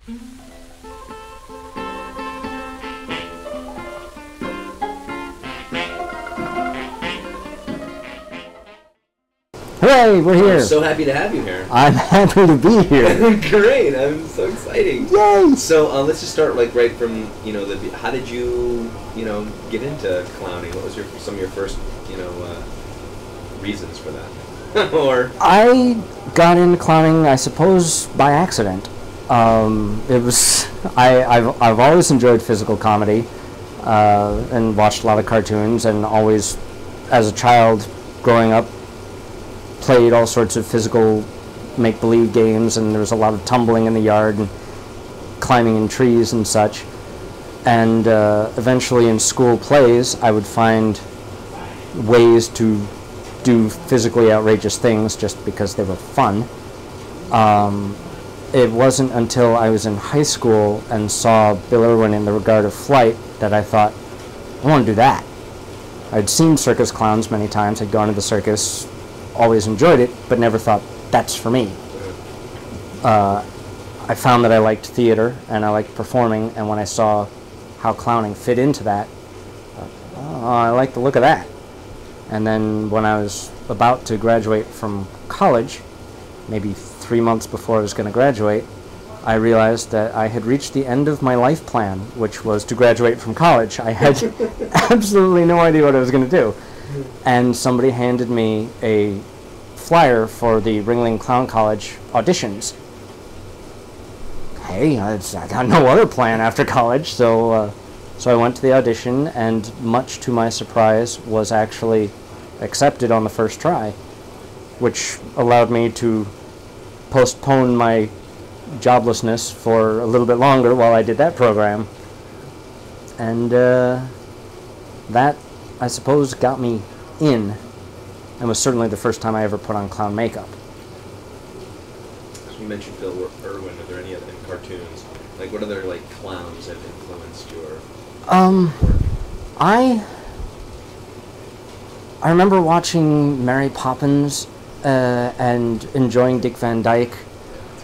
Hooray, we're here. I'm so happy to have you here. I'm happy to be here. Great, I'm so exciting. Yay! So let's just start like right from, how did you, get into clowning? What was some of your first, reasons for that? Or I got into clowning, I suppose, by accident. I've always enjoyed physical comedy and watched a lot of cartoons, and always, as a child growing up, played all sorts of physical make-believe games, and there was a lot of tumbling in the yard and climbing in trees and such. And eventually in school plays, I would find ways to do physically outrageous things just because they were fun. It wasn't until I was in high school and saw Bill Irwin in The Regard of Flight that I thought, I want to do that. I'd seen circus clowns many times. I'd gone to the circus, always enjoyed it, but never thought, that's for me. I found that I liked theater and I liked performing, and when I saw how clowning fit into that, I like the look of that. And then when I was about to graduate from college, maybe 3 months before I was going to graduate, I realized that I had reached the end of my life plan, which was to graduate from college. I had absolutely no idea what I was going to do. And somebody handed me a flyer for the Ringling Clown College auditions. Hey, I got no other plan after college, so I went to the audition, and much to my surprise was actually accepted on the first try, which allowed me to postpone my joblessness for a little bit longer while I did that program. And that, I suppose, got me in, and was certainly the first time I ever put on clown makeup. You mentioned Bill Irwin. Are there any other cartoons? Like, what other clowns have influenced your? I remember watching Mary Poppins and enjoying Dick Van Dyke.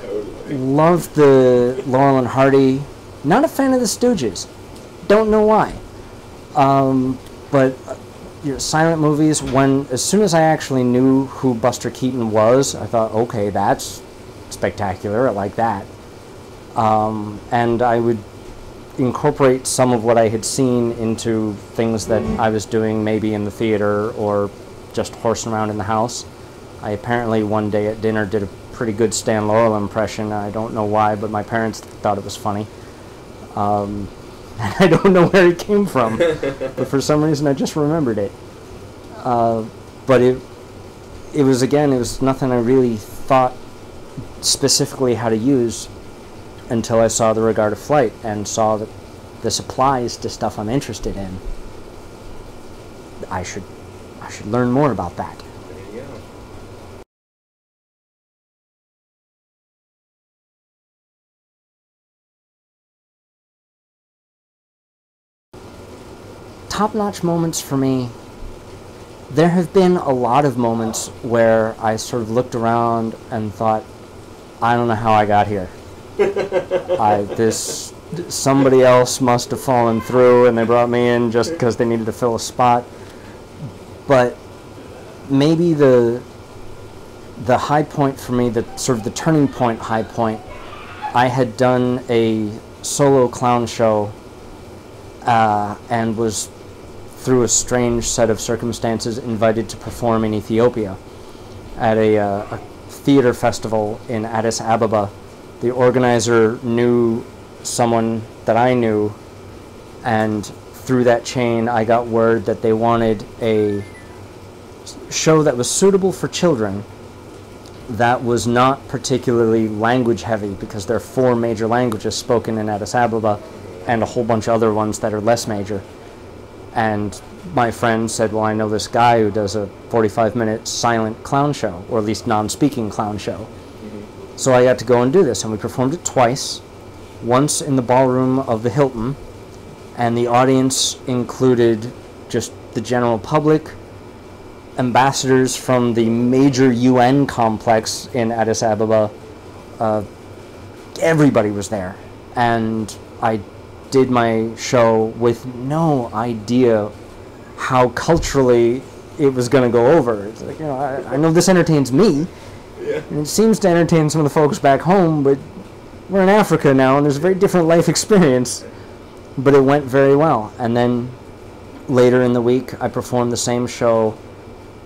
Totally. Loved the Laurel and Hardy. Not a fan of the Stooges. Don't know why. But silent movies. As soon as I actually knew who Buster Keaton was, I thought, okay, that's spectacular. I like that. And I would incorporate some of what I had seen into things that I was doing, maybe in the theater or just horsing around in the house. I apparently one day at dinner did a pretty good Stan Laurel impression. I don't know why, but my parents thought it was funny. And I don't know where it came from, but for some reason I just remembered it. But it was nothing I really thought specifically how to use until I saw The Regard of Flight and saw that this applies to stuff I'm interested in. I should learn more about that. There you go. Top-notch moments for me. There have been a lot of moments where I sort of looked around and thought, I don't know how I got here. Somebody else must have fallen through and they brought me in just because they needed to fill a spot. But maybe the high point for me, the sort of the turning point high point, I had done a solo clown show and was, through a strange set of circumstances, invited to perform in Ethiopia at a theater festival in Addis Ababa. The organizer knew someone that I knew, and through that chain I got word that they wanted a show that was suitable for children, that was not particularly language heavy, because there are 4 major languages spoken in Addis Ababa and a whole bunch of other ones that are less major. And my friend said, well, I know this guy who does a 45-minute silent clown show, or at least non-speaking clown show. So I got to go and do this, and we performed it twice. Once in the ballroom of the Hilton, and the audience included just the general public, ambassadors from the major UN complex in Addis Ababa. Everybody was there. and I did my show with no idea how culturally it was going to go over. It's like, I know this entertains me, and it seems to entertain some of the folks back home, but we're in Africa now, and there's a very different life experience. But it went very well. And then later in the week, I performed the same show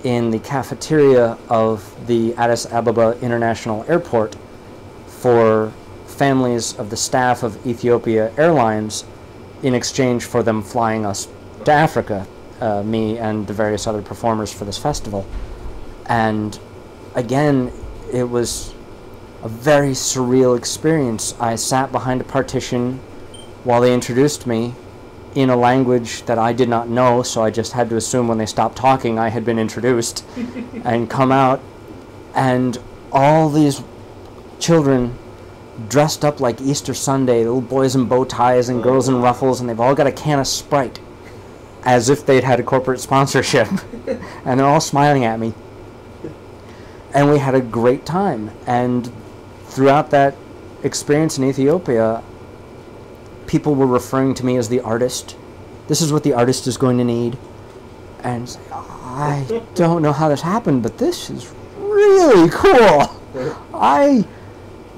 in the cafeteria of the Addis Ababa International Airport for families of the staff of Ethiopia Airlines in exchange for them flying us to Africa, me and the various other performers for this festival. And again, it was a very surreal experience. I sat behind a partition while they introduced me in a language that I did not know, so I just had to assume when they stopped talking I had been introduced and come out, and all these children dressed up like Easter Sunday, little boys in bow ties and girls in ruffles, and they've all got a can of Sprite as if they'd had a corporate sponsorship and they're all smiling at me. And we had a great time, and throughout that experience in Ethiopia, people were referring to me as the artist. This is what the artist is going to need. And I don't know how this happened, but this is really cool. I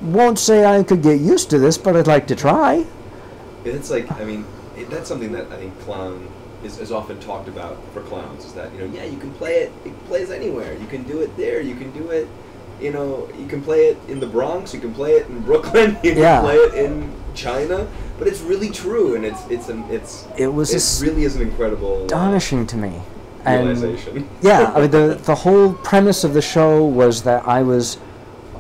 won't say I could get used to this, but I'd like to try. It's like, I mean, that's something that I think clown is often talked about for clowns, is that, yeah, you can play it plays anywhere. You can do it there, you can do it, you can play it in the Bronx, you can play it in Brooklyn, you can play it in China. But it's really true, and it really is an incredible astonishing to me realization. And yeah, I mean, the whole premise of the show was that I was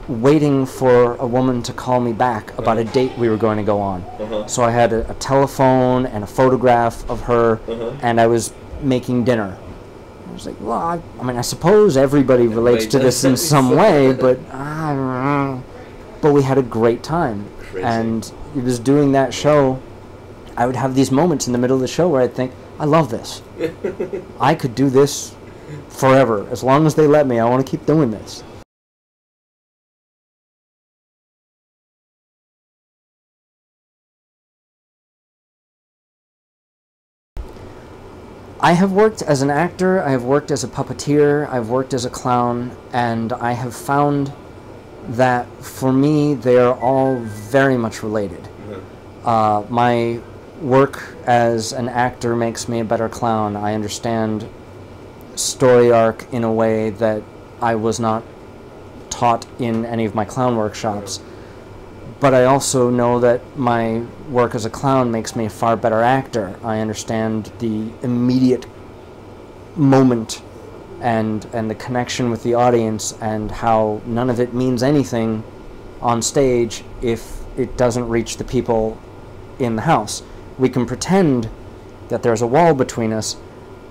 waiting for a woman to call me back about a date we were going to go on. So I had a telephone and a photograph of her, and I was making dinner. I was like, well, I suppose everybody relates to this in some way, but we had a great time. Crazy. And it was doing that show, I would have these moments in the middle of the show where I'd think, I love this. I could do this forever. As long as they let me, I want to keep doing this. I have worked as an actor, I have worked as a puppeteer, I've worked as a clown, and I have found that for me they are all very much related. My work as an actor makes me a better clown. I understand story arc in a way that I was not taught in any of my clown workshops. But I also know that my work as a clown makes me a far better actor. I understand the immediate moment and the connection with the audience, and how none of it means anything on stage if it doesn't reach the people in the house. We can pretend that there's a wall between us,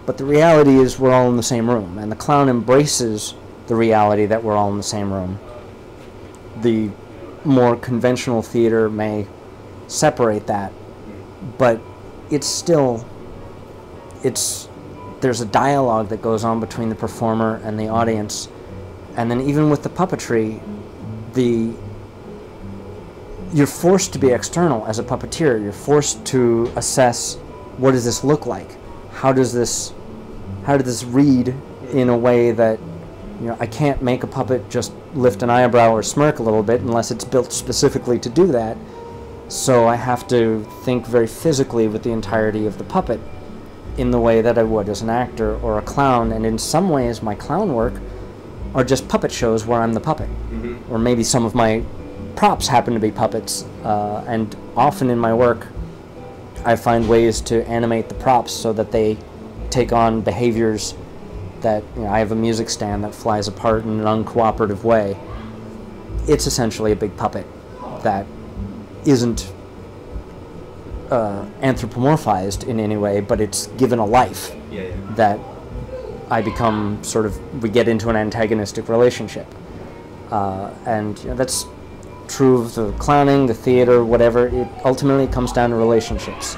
but the reality is we're all in the same room, and the clown embraces the reality that we're all in the same room. The more conventional theater may separate that, but there's a dialogue that goes on between the performer and the audience. And then even with the puppetry, you're forced to be external as a puppeteer. You're forced to assess, what does this look like? How does this read in a way that, I can't make a puppet just lift an eyebrow or smirk a little bit unless it's built specifically to do that. So I have to think very physically with the entirety of the puppet in the way that I would as an actor or a clown. And in some ways, my clown work are just puppet shows where I'm the puppet. Or maybe some of my props happen to be puppets. And often in my work, I find ways to animate the props so that they take on behaviors that, I have a music stand that flies apart in an uncooperative way. It's essentially a big puppet that isn't anthropomorphized in any way, but it's given a life that I become we get into an antagonistic relationship. And that's true of the clowning, the theater, whatever. It ultimately comes down to relationships.